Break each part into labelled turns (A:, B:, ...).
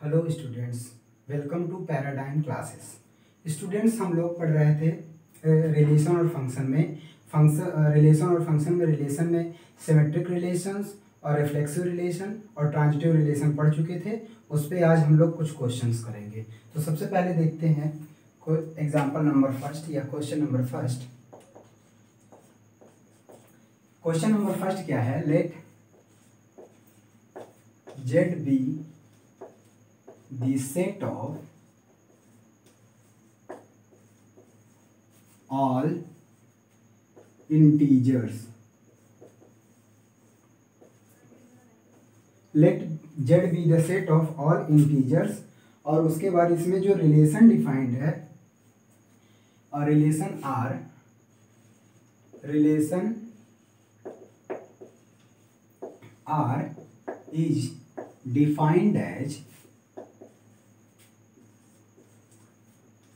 A: Hello students, welcome to paradigm classes. Students, हम लोग पढ़ रहे थे रिलेशन और फंक्शन में रिलेशन में सिमेट्रिक रिलेशंस और रिफ्लेक्सिव रिलेशन और ट्रांजिटिव रिलेशन पढ़ चुके थे। उस पर आज हम लोग कुछ क्वेश्चंस करेंगे। तो सबसे पहले देखते हैं एग्जाम्पल नंबर फर्स्ट या question number first. Question number first क्या है? Let Z be the set of all integers. Let Z be the set of all integers। और उसके बाद इसमें जो रिलेशन डिफाइंड है और relation R is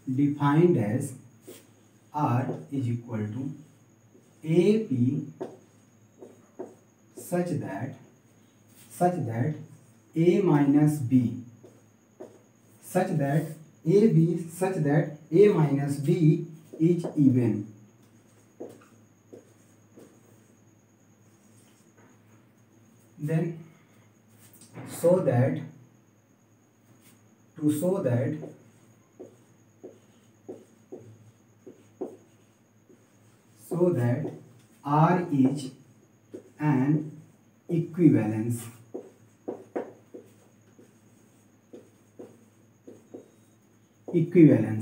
A: defined as R is equal to AP such that A minus B such that A minus B is even। Then so that R is an equivalence।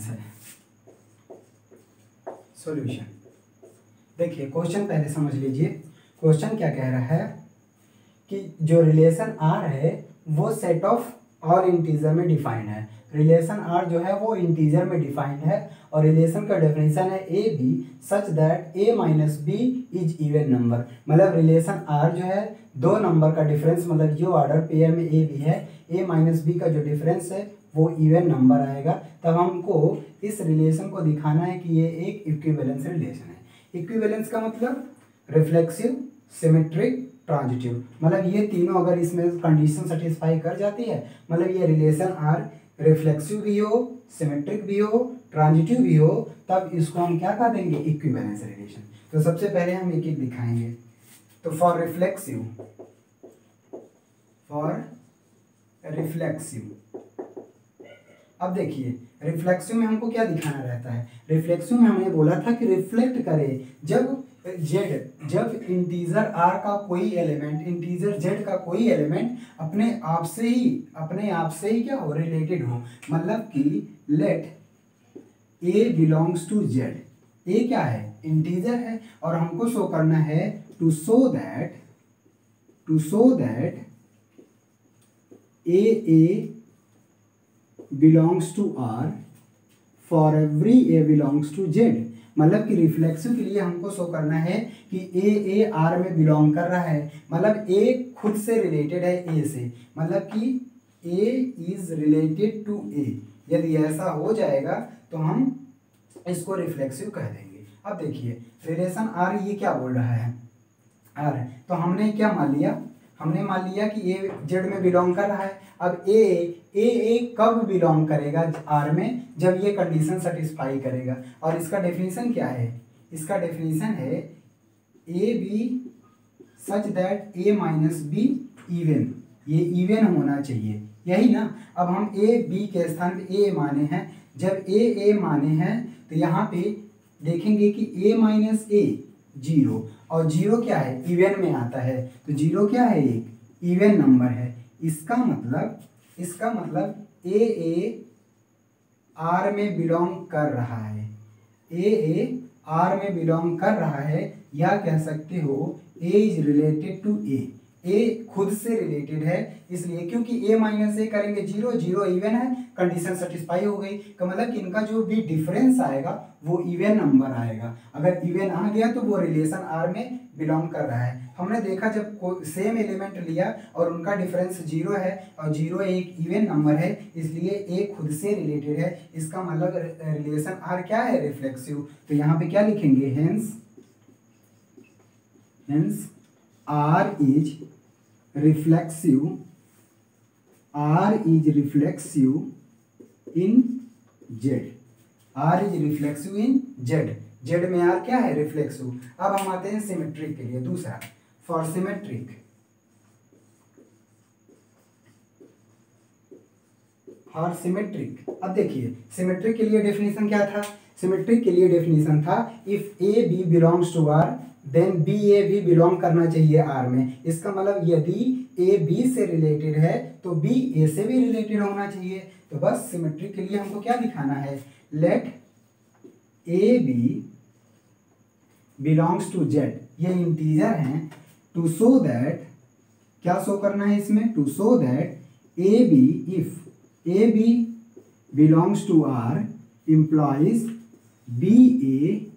A: है solution. देखिए question पहले समझ लीजिए। Question क्या कह रहा है कि जो रिलेशन R है वो सेट ऑफ ऑल इंटीजर में डिफाइंड है। रिलेशन R जो है वो इंटीजर में डिफाइंड है और रिलेशन का डेफिनेशन है a b such that A minus B is even number. मतलब रिलेशन R जो है दो नंबर का डिफरेंस, मतलब जो ऑर्डर पेयर में ए बी है, A माइनस बी का जो डिफरेंस है वो इवन नंबर आएगा। तब हमको इस रिलेशन को दिखाना है कि ये एक इक्विवेलेंस रिलेशन है। इक्विवेलेंस का मतलब रिफ्लेक्सिव, सिमेट्रिक, ट्रांजिटिव। मतलब ये तीनों अगर इसमें कंडीशन सेटिस्फाई कर जाती है, मतलब ये रिलेशन R रिफ्लेक्सिव भी हो, सिमेट्रिक भी हो, ट्रांजिटिव भी हो, तब इसको हम क्या कह देंगे? Equivalence relation. तो सबसे पहले हम एक एक दिखाएंगे। तो फॉर रिफ्लेक्सिव अब देखिए रिफ्लेक्सिव में हमको क्या दिखाना रहता है? रिफ्लेक्सिव में हमने बोला था कि रिफ्लेक्ट करे जब इंटीजर R का कोई एलिमेंट, इंटीजर Z का कोई एलिमेंट अपने आप से ही क्या हो? रिलेटेड हो। मतलब कि let A belongs to Z। A क्या है? इंटीजर है और हमको शो करना है to show that A belongs to R for every A belongs to Z। मतलब कि रिफ्लेक्सिव के लिए हमको शो करना है कि A R में बिलोंग कर रहा है। मतलब A खुद से रिलेटेड है A से, मतलब कि A is related to A। यदि ऐसा हो जाएगा तो हम इसको रिफ्लेक्सिव कह देंगे। अब देखिए रिलेशन R ये क्या बोल रहा है? R तो हमने क्या मान लिया? हमने मान लिया कि A Z में बिलोंग कर रहा है। अब A कब बिलोंग करेगा R में? जब ये कंडीशन सेटिस्फाई करेगा। और इसका डेफिनेशन क्या है? इसका डेफिनेशन है a b such that A minus b even. ये इवन होना चाहिए, यही ना। अब हम A B के स्थान पे A माने हैं। जब A माने हैं तो यहाँ पे देखेंगे कि A माइनस A 0, और 0 क्या है? इवन में आता है। तो 0 क्या है? एक इवन नंबर है। इसका मतलब A R में बिलोंग कर रहा है। A R में बिलोंग कर रहा है, या कह सकते हो A is related to A। A खुद से रिलेटेड है इसलिए, क्योंकि A माइनस A करेंगे 0 इवन है, कंडीशन सेटिस्फाई हो गई। का मतलब कि इनका जो भी डिफरेंस आएगा वो इवन नंबर आएगा। अगर इवन आ गया तो वो रिलेशन R में बिलोंग कर रहा है। हमने देखा जब सेम एलिमेंट लिया और उनका डिफरेंस 0 है और 0 एक इवन नंबर है, इसलिए A खुद से रिलेटेड है। इसका मतलब रिलेशन R क्या है? रिफ्लेक्सिव। तो यहाँ पे क्या लिखेंगे? Hence R is reflexive R is reflexive in Z, R is reflexive in Z, Z में R क्या है, रिफ्लेक्सिव। अब हम आते हैं सिमेट्रिक के लिए, दूसरा फॉर सिमेट्रिक, फॉर सिमेट्रिक। अब देखिए सिमेट्रिक के लिए डेफिनेशन क्या था, सिमेट्रिक के लिए डेफिनेशन था if A B belongs to R then B A भी बिलोंग करना चाहिए आर में। इसका मतलब यदि ए बी से रिलेटेड है तो बी ए से भी रिलेटेड होना चाहिए। तो बस सिमेट्रिक के लिए हमको क्या दिखाना है, let A B belongs to Z, ये इंटीजर हैं, टू शो दैट, क्या शो करना है इसमें, to show that a b, if A B belongs to R implies b A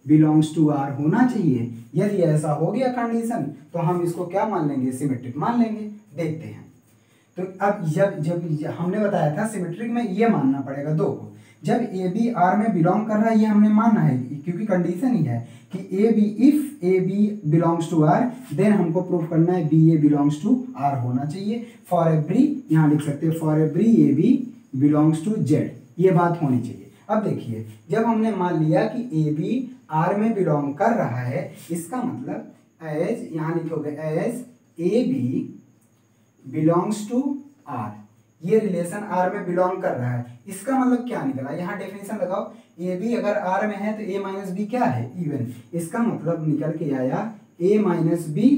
A: belongs to R होना चाहिए। यदि ऐसा हो गया कंडीशन तो हम इसको क्या मान लेंगे, सिमेट्रिक मान लेंगे। देखते हैं, तो अब जब हमने बताया था सिमेट्रिक में ये मानना पड़ेगा दो को, जब ए बी आर में बिलोंग कर रहा है ये हमने मानना है क्योंकि कंडीशन ही है कि a b, if A B belongs to R then हमको प्रूव करना है B A belongs to R होना चाहिए। फॉर एवरी, यहाँ लिख सकते हैं for every a B belongs to Z, ये बात होनी चाहिए। अब देखिए जब हमने मान लिया कि ए बी आर में बिलोंग कर रहा है, इसका मतलब एज, यहाँ लिखोगे as a B belongs to R, ये रिलेशन आर में बिलोंग कर रहा है। इसका मतलब क्या निकला, यहाँ डेफिनेशन लगाओ, ए बी अगर आर में है तो ए माइनस बी क्या है, इवन। इसका मतलब निकल के आया ए माइनस बी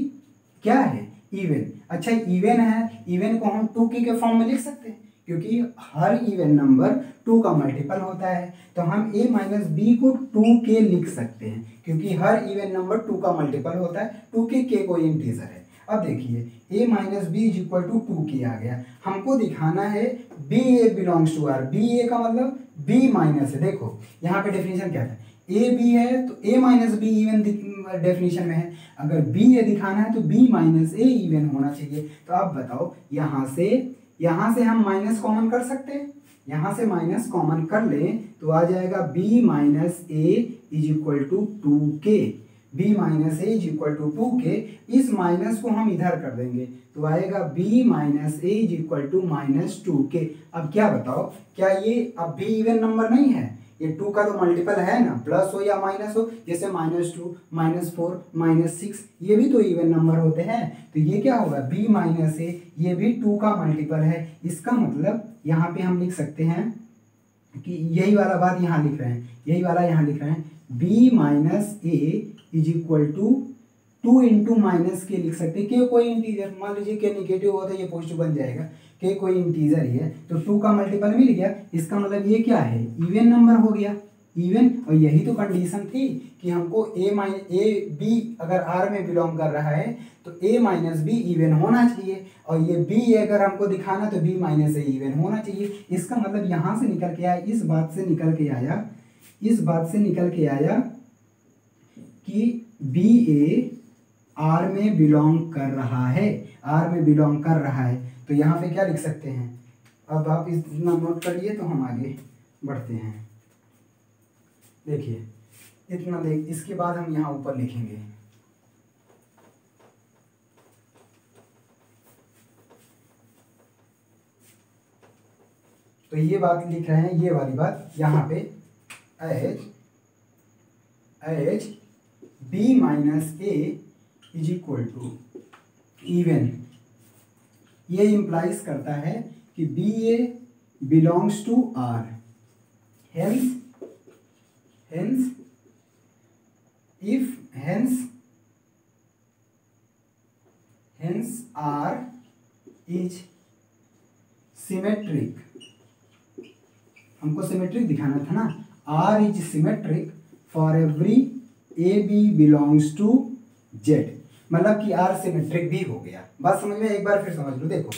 A: क्या है, इवन। अच्छा इवन है, इवन को हम 2k के फॉर्म में लिख सकते हैं क्योंकि हर इवन नंबर 2 का मल्टीपल होता है। तो हम a माइनस बी को 2k लिख सकते हैं क्योंकि हर इवन नंबर 2 का मल्टीपल होता है, 2k k कोई इंटीजर है। अब देखिए a minus B is equal to 2k आ गया। हमको दिखाना है B A belongs to R, B A का मतलब b माइनस है। देखो यहाँ पे डेफिनेशन क्या था, ए बी है तो a minus b even definition में है, अगर बी ए दिखाना है तो b माइनस ए इवन होना चाहिए। तो अब बताओ यहाँ से हम माइनस कॉमन कर सकते हैं, यहाँ से माइनस कॉमन कर लें तो आ जाएगा b minus a is equal to 2k, b minus a is equal to 2k। इस माइनस को हम इधर कर देंगे तो आएगा b minus a is equal to minus 2k। अब क्या बताओ, क्या ये अब भी इवन नंबर नहीं है, ये 2 का तो मल्टीपल है ना, प्लस हो या माइनस हो, जैसे -2, -4, -6 ये भी तो इवन नंबर होते हैं। तो ये क्या होगा, b माइनस ए, ये भी 2 का मल्टीपल है। इसका मतलब यहाँ पे हम लिख सकते हैं कि यही वाला बात यहाँ लिख रहे हैं, यही वाला यहाँ लिख रहे हैं, b minus a is equal to 2 into minus के लिख सकते हैं। के कोई इंटीजर, मान लीजिए के नेगेटिव होता है ये पॉजिटिव बन जाएगा, के कोई इंटीजर ही है तो 2 का मल्टीपल मिल गया। इसका मतलब ये क्या है, इवन नंबर हो गया, इवन। और यही तो कंडीशन थी कि हमको ए बी अगर आर में बिलोंग कर रहा है तो ए माइनस बी इवन होना चाहिए, और ये बी अगर हमको दिखाना तो बी माइनस ए इवन होना चाहिए। इसका मतलब यहाँ से निकल के आया, इस बात से निकल के आया कि बी ए आर में बिलोंग कर रहा है, आर में बिलोंग कर रहा है। तो यहाँ पे क्या लिख सकते हैं, अब आप इतना नोट करिए तो हम आगे बढ़ते हैं। देखिए इतना देख, इसके बाद हम यहाँ ऊपर लिखेंगे, तो ये बात लिख रहे हैं, ये वाली बात यहाँ पे h b minus a is equal to even, ये इंप्लाइज करता है कि b A belongs to R, hence R is symmetric, हमको सिमेट्रिक दिखाना था ना, R is symmetric for every a b belongs to z, मतलब कि R सिमेट्रिक भी हो गया। बात समझ में, एक बार फिर समझ लो। देखो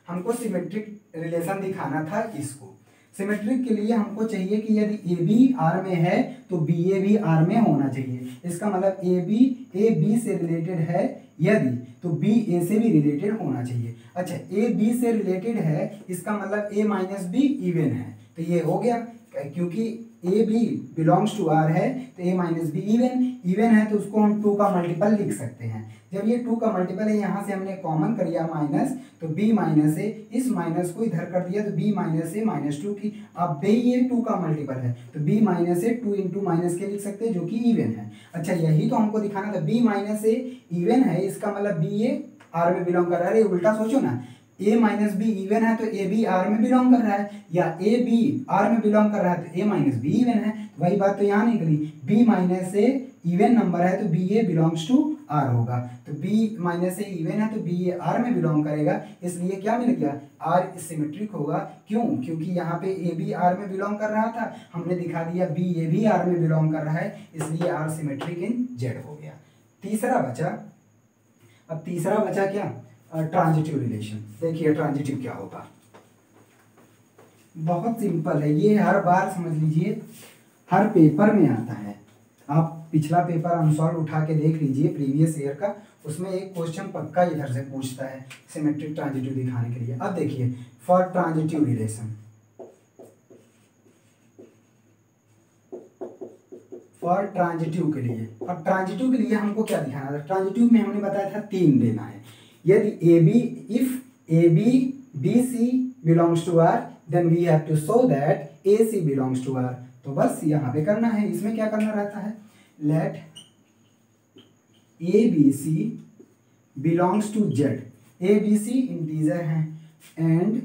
A: हमको सिमेट्रिक रिलेशन दिखाना था, इसको सिमेट्रिक के लिए हमको चाहिए कि यदि ए बी आर में है तो बी ए भी आर में होना चाहिए। इसका मतलब ए बी से रिलेटेड है यदि, तो बी ए से भी रिलेटेड होना चाहिए। अच्छा ए बी से रिलेटेड है, इसका मतलब ए माइनस बी इवन है, तो ये हो गया क्योंकि a B belongs to R है तो ए माइनस बी इवन है तो उसको हम 2 का मल्टीपल लिख सकते हैं। जब ये 2 का मल्टीपल है यहाँ से हमने कॉमन कर लिया माइनस, तो b माइनस ए, इस माइनस को इधर कर दिया तो b माइनस ए माइनस 2 की। अब बे ये 2 का मल्टीपल है तो b माइनस ए 2 इंटू माइनस के लिख सकते हैं जो कि इवन है। अच्छा यही तो हमको दिखाना था, b माइनस ए इवन है, इसका मतलब b ये आर में बिलोंग कर रहा है। उल्टा सोचो ना, a माइनस बी इवन है तो ए बी आर में बिलोंग कर रहा है, या ए बी आर में बिलोंग कर रहा है तो a माइनस बी इवन है। वही बात तो यहाँ निकली, b minus a even number है तो b A belongs to R होगा। तो b माइनस ए इवन है तो बी ए आर में बिलोंग करेगा, इसलिए क्या मिल गया, आर सिमेट्रिक होगा। क्यों? क्योंकि यहाँ पे ए बी आर में बिलोंग कर रहा था, हमने दिखा दिया बी ए भी आर में बिलोंग कर रहा है, इसलिए आर सिमेट्रिक इन जेड हो गया। तीसरा बचा, अब तीसरा बचा क्या, ट्रांजिटिव रिलेशन। देखिए ट्रांजिटिव क्या होगा, बहुत सिंपल है ये, हर बार समझ लीजिए हर पेपर में आता है। आप पिछला पेपर अनसॉल्व उठा के देख लीजिए प्रीवियस ईयर का, उसमें एक क्वेश्चन पक्का इधर से पूछता है सिमेट्रिक ट्रांजिटिव दिखाने के लिए। अब देखिए for transitive relation, for transitive के लिए, अब ट्रांजिटिव के लिए हमको क्या दिखाना था, ट्रांजिटिव में हमने बताया था 3 देना है। यदि ए b, if A B B C belongs to R then we have to show that A C belongs to R. तो बस यहाँ पे करना है, इसमें क्या करना रहता है, let A B C belongs to Z, A B C integer हैं, and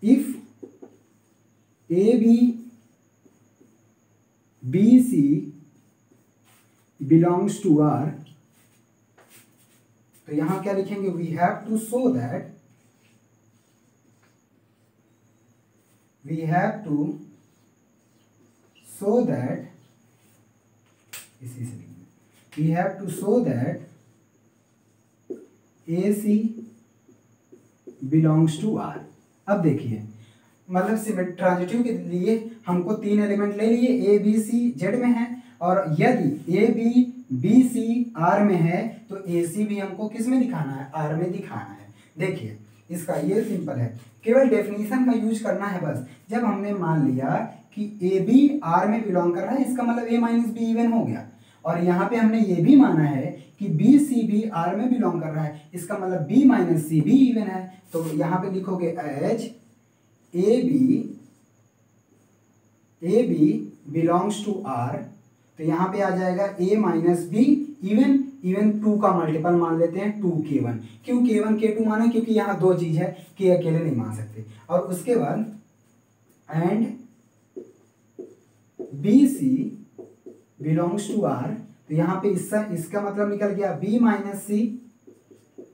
A: if A B B C belongs to R, तो यहां क्या लिखेंगे, we have to show that, we have to show that, इसी से we have to show that A C belongs to R. अब देखिए मतलब ट्रांजिटिव के लिए हमको 3 एलिमेंट ले लिए, ए बी सी जेड में है, और यदि A B B c R में है तो ए सी भी हमको किस में दिखाना है, आर में दिखाना है। देखिए इसका ये सिंपल है, केवल डेफिनेशन का यूज करना है बस। जब हमने मान लिया कि ए बी आर में बिलोंग कर रहा है, इसका मतलब ए माइनस बी इवन हो गया, और यहाँ पे हमने ये भी माना है कि बी सी भी आर में बिलोंग कर रहा है, इसका मतलब बी माइनस सी भी इवन है। तो यहाँ पे लिखोगे as a B belongs to R, तो यहाँ पे आ जाएगा a minus b even, even 2 का मल्टीपल मान लेते हैं 2k1। क्यों k1 k2 माने, क्योंकि यहाँ 2 चीज है, k अकेले नहीं मान सकते। और उसके बाद and b C belongs to R, तो यहाँ पे इसका मतलब निकल गया b माइनस सी,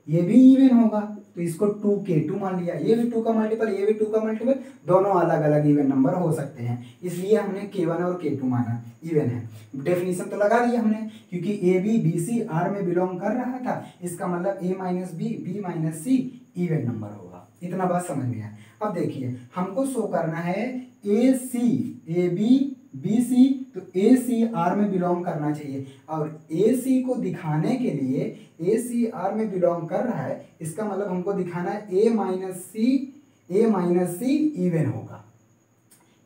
A: ये भी इवन होगा तो इसको 2k2 मान लिया, ये भी 2 का मल्टीपल, ये भी 2 का मल्टीपल, दोनों अलग अलग इवन नंबर हो सकते हैं, इसलिए हमने k1 और k2 माना इवन है। डेफिनेशन तो लगा दिया हमने, क्योंकि a B B c R में बिलोंग कर रहा था, इसका मतलब a minus b minus c even number होगा। इतना बात समझ में आया। अब देखिए हमको शो करना है ए सी, ए बी बी सी, तो ए सी आर में बिलोंग करना चाहिए, और ए सी को दिखाने के लिए ए सी आर में बिलोंग कर रहा है, इसका मतलब हमको दिखाना है ए माइनस सी इवन होगा।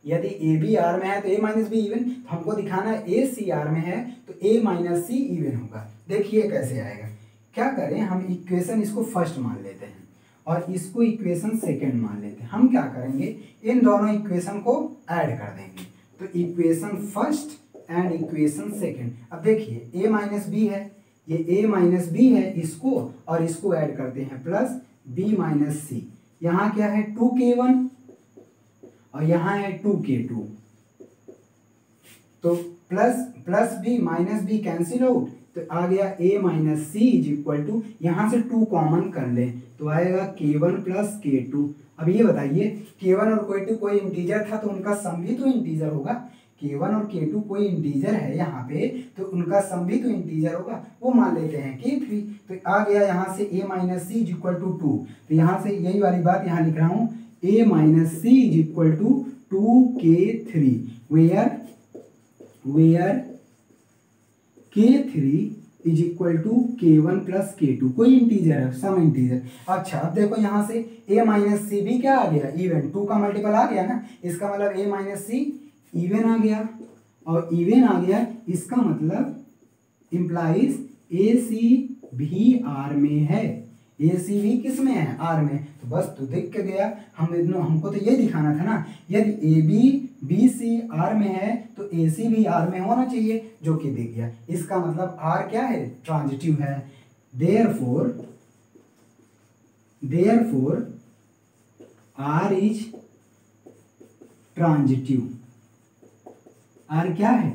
A: यदि ए बी आर में है तो ए माइनस बी इवन, तो हमको दिखाना है ए सी आर में है तो ए माइनस सी इवन होगा। देखिए कैसे आएगा, क्या करें, हम इक्वेशन इसको फर्स्ट मान लेते हैं और इसको इक्वेशन सेकेंड मान लेते हैं। हम क्या करेंगे, इन दोनों इक्वेशन को ऐड कर देंगे, तो equation first and equation second. अब देखिए a माइनस बी है, ये a माइनस बी है, इसको और इसको ऐड करते हैं प्लस b माइनस सी। यहाँ क्या है 2k1 और यहाँ है 2k2, तो plus b minus b cancel out, तो आ गया a minus c is equal to, यहाँ से 2 कॉमन कर ले तो आएगा k1 प्लस k2। अब ये बताइए k1 और k2 कोई इंटीजर था तो उनका सम भी तो इंटीजर होगा, k1 और k2 कोई इंटीजर है यहाँ पे तो उनका सम भी तो इंटीजर होगा, वो मान लेते हैं k3। तो आ गया यहाँ से a minus c is equal to 2, तो यहाँ से यही वाली बात यहाँ लिख रहा हूँ, a minus c is equal to 2k3 where k3 is equal to K1 plus K2, कोई इंटीजर है, सम इंटीजर। अच्छा अब देखो यहाँ से a माइनस सी भी क्या आ गया, इवन, 2 का मल्टीपल आ गया ना, इसका मतलब a माइनस सी इवन आ गया, और इवन आ गया इसका मतलब इम्प्लाइज ए सी भी आर में है, ए सी भी किस में है, आर में। तो बस तो दिख के गया, हमको तो ये दिखाना था ना, यदि ए बी सी आर में है तो ए सी भी आर में होना चाहिए, जो कि दिख गया। इसका मतलब आर क्या है, ट्रांजिटिव है। Therefore R is transitive, R क्या है,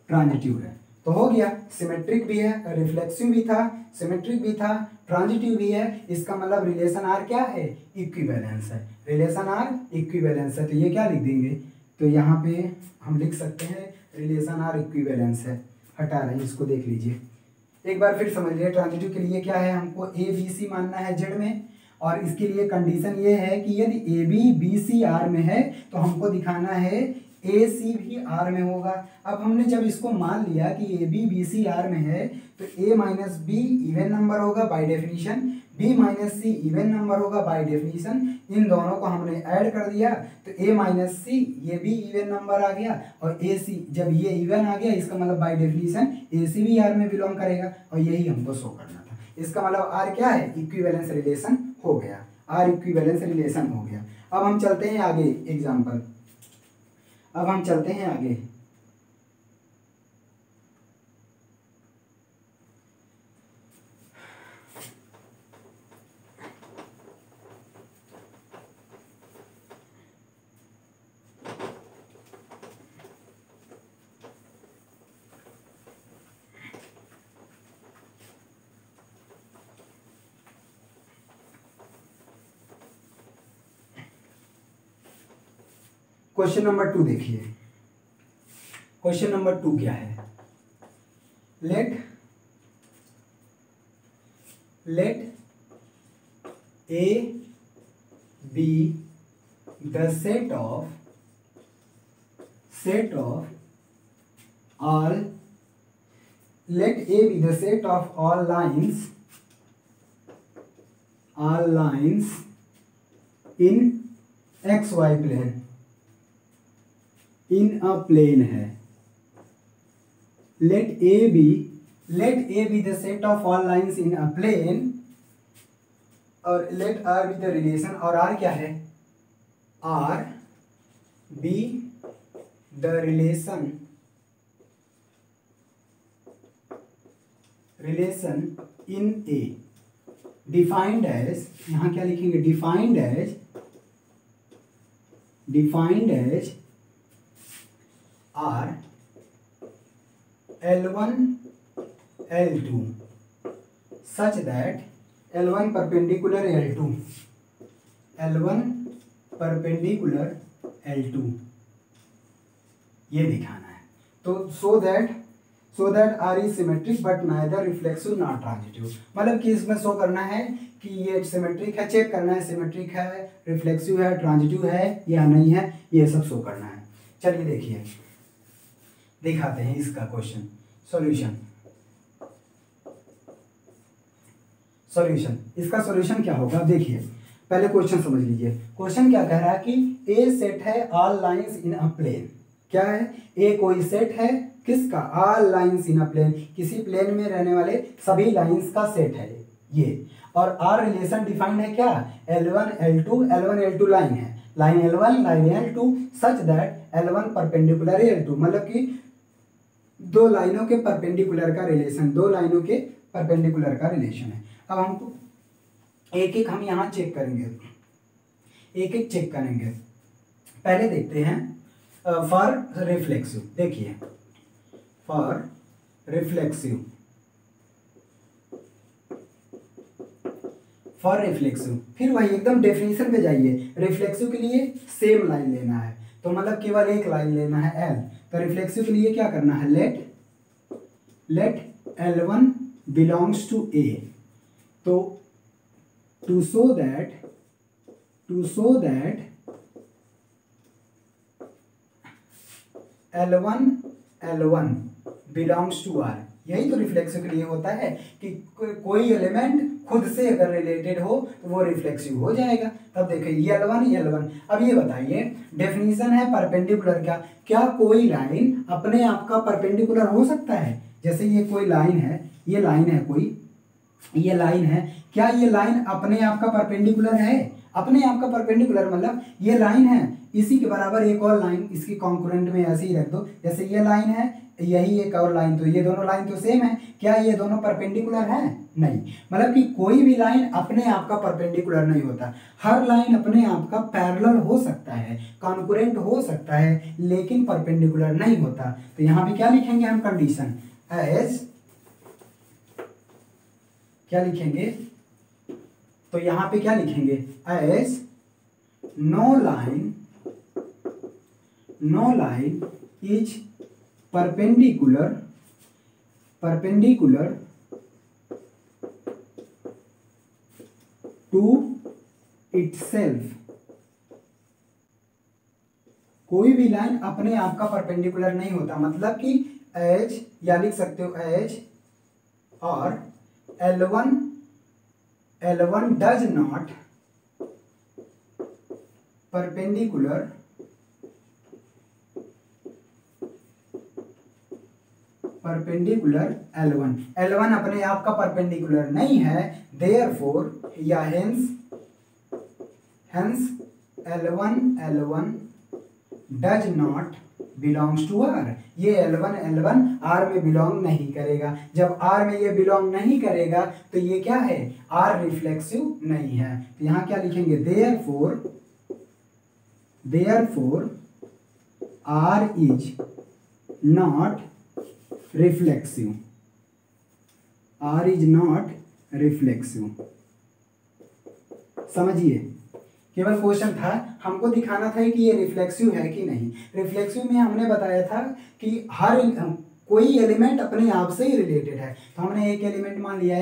A: ट्रांजिटिव है। तो हो गया, सिमेट्रिक भी है, रिफ्लेक्सिव भी था, सिमेट्रिक भी था, ट्रांजिटिव भी है, इसका मतलब रिलेशन आर क्या है, इक्विवेलेंस है, रिलेशन आर इक्विवेलेंस है। तो ये क्या लिख देंगे, तो यहाँ पे हम लिख सकते हैं रिलेशन आर इक्विवेलेंस है। हटा रहे हैं इसको, देख लीजिए एक बार फिर समझ लीजिए। ट्रांजिटिव के लिए क्या है, हमको ए बी सी मानना है जेड में, और इसके लिए कंडीशन ये है कि यदि ए बी सी आर में है तो हमको दिखाना है ए सी भी आर में होगा। अब हमने जब इसको मान लिया कि ए बी सी आर में है तो a minus b even number होगा by definition, b minus c even number होगा बाय डेफिनेशन। इन दोनों को हमने ऐड कर दिया तो ए माइनस सी ये भी इवन नंबर आ गया, और ए सी जब ये इवन आ गया इसका मतलब बाय डेफिनेशन ए सी भी आर में बिलोंग करेगा, और यही हमको शो करना था। इसका मतलब आर क्या है, इक्विवेलेंस रिलेशन हो गया, आर इक्विवेलेंस रिलेशन हो गया। अब हम चलते हैं आगे एग्जाम्पल, अब हम चलते हैं आगे। क्वेश्चन नंबर 2 देखिए, क्वेश्चन नंबर 2 क्या है, let A be the set of all, let A be the set of all lines in xy plane, in a plane है। let A be the set of all lines in a plane, और let R be the relation, और R क्या है, R be the relation in A, defined as, यहाँ क्या लिखेंगे, defined as R L1 L2 such that L1 perpendicular L2 ये दिखाना है। तो so that R is symmetric but neither reflexive nor transitive, मतलब कि इसमें शो करना है कि ये सिमेट्रिक है, चेक करना है सिमेट्रिक है, रिफ्लेक्सिव है, ट्रांजिटिव है या नहीं है, ये सब शो करना है। चलिए देखिए, दिखाते हैं इसका क्वेश्चन सॉल्यूशन। इसका सॉल्यूशन क्या होगा, देखिए पहले क्वेश्चन समझ लीजिए। क्वेश्चन क्या कह रहा है कि ए सेट है all lines in a plane, क्या है, ए कोई सेट है किसका, all lines in a plane, किसी प्लेन में रहने वाले सभी लाइंस का सेट है ये, और आर रिलेशन डिफाइंड है क्या, L1 L2 लाइन है, line L1 line L2 such that L1 perpendicular L2, मतलब कि दो लाइनों के परपेंडिकुलर का रिलेशन है। अब हमको एक हम यहाँ चेक करेंगे, चेक करेंगे। पहले देखते हैं फॉर रिफ्लेक्सिव, देखिए फॉर रिफ्लेक्सिव फिर वही एकदम डेफिनेशन पे जाइए। रिफ्लेक्सिव के लिए सेम लाइन लेना है, तो मतलब केवल एक लाइन लेना है L। तो रिफ्लेक्सिव के लिए क्या करना है, let L1 belongs to A, तो to show that L1 belongs to R, यही तो रिफ्लेक्सिव के लिए होता है कि कोई एलिमेंट खुद से अगर रिलेटेड हो तो वो रिफ्लेक्सिव हो जाएगा। तब देखिए L1। अब ये बताइए, डेफिनेशन है परपेंडिकुलर का, क्या कोई लाइन अपने आप का परपेंडिकुलर हो सकता है? जैसे ये कोई लाइन है, ये लाइन है कोई, ये लाइन है, क्या ये लाइन अपने आप का परपेंडिकुलर है? अपने आप का परपेंडिकुलर मतलब ये लाइन है, इसी के बराबर एक और लाइन इसकी कॉन्करेंट में ऐसे ही रख दो, जैसे ये लाइन है, यही एक और लाइन, तो ये दोनों लाइन तो सेम है, क्या ये दोनों परपेंडिकुलर है? नहीं। मतलब कि कोई भी लाइन अपने आप का परपेंडिकुलर नहीं होता, हर लाइन अपने आप का पैरेलल हो सकता है, कॉन्करेंट हो सकता है, लेकिन परपेंडिकुलर नहीं होता। तो यहाँ पे क्या लिखेंगे हम कंडीशन, एज क्या लिखेंगे, तो यहां पे क्या लिखेंगे, as no line is perpendicular to itself. कोई भी लाइन अपने आप का परपेंडिकुलर नहीं होता, मतलब कि एज, या लिख सकते हो एज और L1 does not perpendicular L1 अपने आप का परपेंडिकुलर नहीं है, therefore या hence L1 does not belongs to R। ये L1 R में बिलोंग नहीं करेगा। जब R में ये बिलोंग नहीं करेगा तो ये क्या है, R रिफ्लेक्सिव नहीं है। तो यहाँ क्या लिखेंगे, therefore R is not reflexive। R is not reflexive। समझिए, केवल क्वेश्चन था, हमको दिखाना था कि ये रिफ्लेक्सिव है कि नहीं। रिफ्लेक्सिव में हमने बताया था कि हर कोई एलिमेंट अपने आप से ही रिलेटेड है। तो हमने एक एलिमेंट मान लिया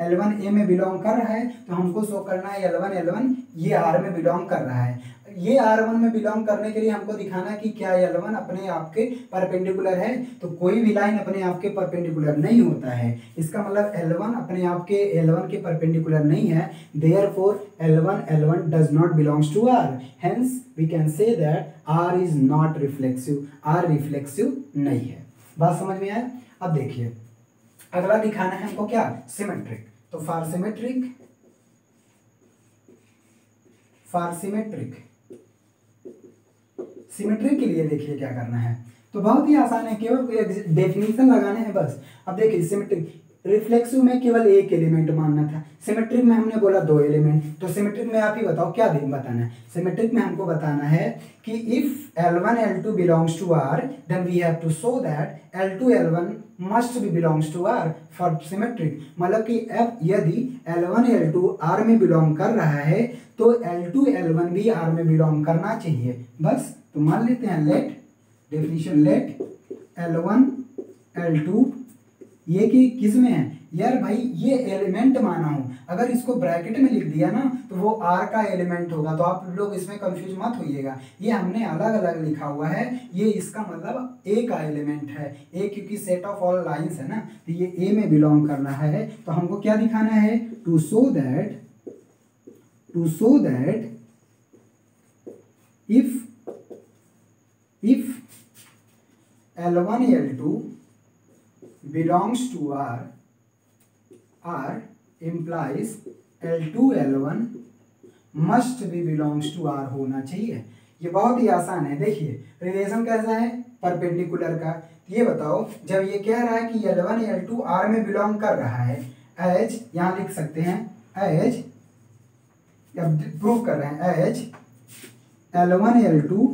A: L1 A में बिलोंग कर रहा है, तो हमको शो करना है L1 ये R में बिलोंग कर रहा है। ये R1 में बिलोंग करने के लिए हमको दिखाना कि क्या L1 अपने आप के परपेंडिकुलर है। तो कोई भी लाइन अपने आप के परपेंडिकुलर नहीं होता है, इसका मतलब L1 अपने आप के L1 के परपेंडिकुलर नहीं है, therefore L1 does not belongs to R, hence we can say that R is not reflexive। R reflexive नहीं है। बात समझ में आया? अब देखिए अगला दिखाना है हमको क्या, सिमेट्रिक। तो फॉर सिमेट्रिक के लिए देखिए क्या करना है, तो बहुत ही आसान है, केवल डेफिनेशन लगाने हैं बस। अब देखिए सिमेट्रिक, रिफ्लेक्सिव में केवल एक एलिमेंट मानना था, सिमेट्रिक में हमने बोला दो एलिमेंट। तो सिमेट्रिक में आप ही बताओ क्या बताना है। सिमेट्रिक में हमको बताना है कि if L1 L2 belongs to R then we have to show that L2 L1 must be belongs to R for symmetric. मतलब कि अब यदि L1 L2 R में बिलोंग कर रहा है तो L2 L1 भी R में बिलोंग करना चाहिए। बस तो मान लेते हैं, लेट L1 L2 ये कि किस में है यार भाई, ये एलिमेंट माना हूं, अगर इसको ब्रैकेट में लिख दिया ना तो वो R का एलिमेंट होगा। तो आप लोग इसमें कंफ्यूज मत होइएगा, ये हमने अलग अलग लिखा हुआ है, ये इसका मतलब A का एलिमेंट है। A क्योंकि सेट ऑफ ऑल लाइंस है ना, तो ये A में बिलोंग करना है। तो हमको क्या दिखाना है, to show that if L1 L2 belongs to R implies L2 L1 must be belongs to R होना चाहिए। ये बहुत ही आसान है। देखिए रिलेशन कैसा है, परपेंडिकुलर का। ये बताओ, जब ये कह रहा है कि L1 L2 R में बिलोंग कर रहा है, एज यहाँ लिख सकते हैं, एज प्रूव कर रहे हैं, as L1 L2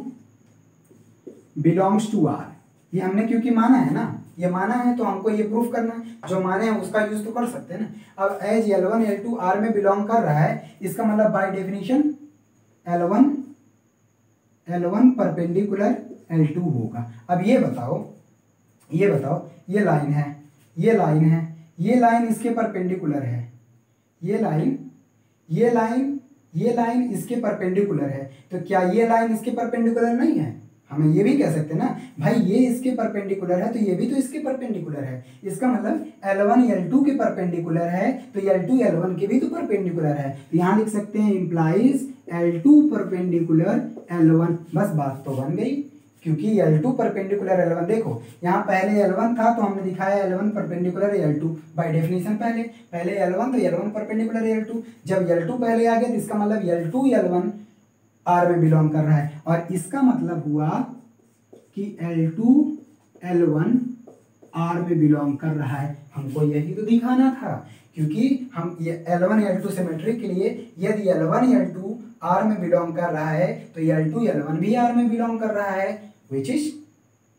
A: belongs to R। ये हमने क्योंकि माना है ना, ये माना है तो हमको ये प्रूफ करना है, जो माने हैं उसका यूज तो कर सकते हैं ना। अब एज L1 L2 R में बिलोंग कर रहा है, इसका मतलब by definition L1 perpendicular L2 होगा। अब ये बताओ ये लाइन है, ये लाइन इसके परपेंडिकुलर है, ये लाइन इसके परपेंडिकुलर है। तो क्या ये लाइन इसके परपेंडिकुलर नहीं है? हमें ये भी कह सकते हैं ना भाई ये इसके परपेंडिकुलर है तो ये भी तो इसके परपेंडिकुलर है, इसका मतलब L1 L2 के परपेंडिकुलर है तो L2 L1 के भी तो परपेंडिकुलर है। तो यहाँ लिख सकते हैं इम्प्लाइज L2 परपेंडिकुलर L1, बस बात तो बन गई, क्योंकि L2 परपेंडिकुलर L1, देखो यहाँ पहले L1 था तो हमने दिखाया L1 perpendicular L2 by definition, पहले L1 तो L1 परपेंडिकुलर L2, जब L2 पहले आ गया तो इसका मतलब L2 L1 R में बिलोंग कर रहा है, और इसका मतलब हुआ कि L2 L1 R में बिलोंग कर रहा है। हमको यही तो दिखाना था, क्योंकि हम ये L1 L2 सिमेट्रिक के लिए यदि L1 L2 R में बिलोंग कर रहा है तो L2 L1 भी R में बिलोंग कर रहा है, विच इज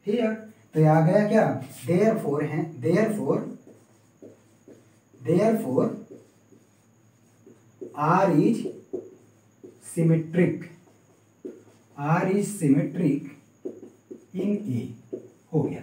A: हियर। तो आ गया क्या, देयरफॉर है, therefore R is symmetric, R is symmetric in A, हो गया।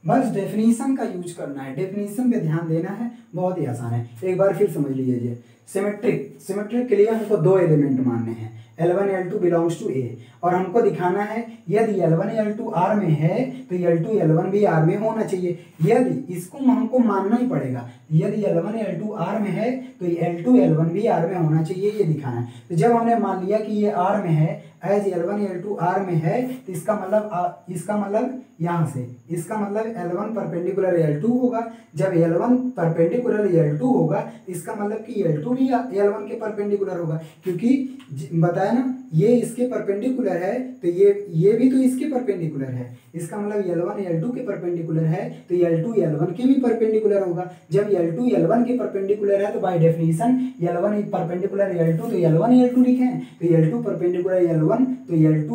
A: बस डेफिनेशन का यूज करना है, डेफिनेशन पे ध्यान देना है, बहुत ही आसान है। एक बार फिर समझ लीजिए, सिमेट्रिक के लिए हमको दो एलिमेंट मानने हैं, L1 L2 belongs to A, और हमको दिखाना है यदि L1 L2 R में है तो L2 L1 भी R में होना चाहिए। यदि इसको हमको मानना ही पड़ेगा, यदि L1 L2 R में है तो L2 L1 भी R में होना चाहिए, ये दिखाना है। तो जब हमने मान लिया कि ये R में है, एज L1 L2 R में है, तो इसका मतलब यहाँ से इसका मतलब L1 परपेंडिकुलर L2 होगा। जब L1 परपेंडिकुलर L2 होगा इसका मतलब कि L2 भी L1 के परपेंडिकुलर होगा, क्योंकि बताया ना ये इसके परपेंडिकुलर है तो ये भी तो इसके परपेंडिकुलर है, इसका मतलब L1 L2 के परपेंडिकुलर है तो L2 L1 के भी परपेंडिकुलर होगा। जब L2 L1 के परपेंडिकुलर है तो by definition L1 perpendicular L2 तो L1 L2 लिखें, तो L2 परपेंडिकुलर L1 तो L2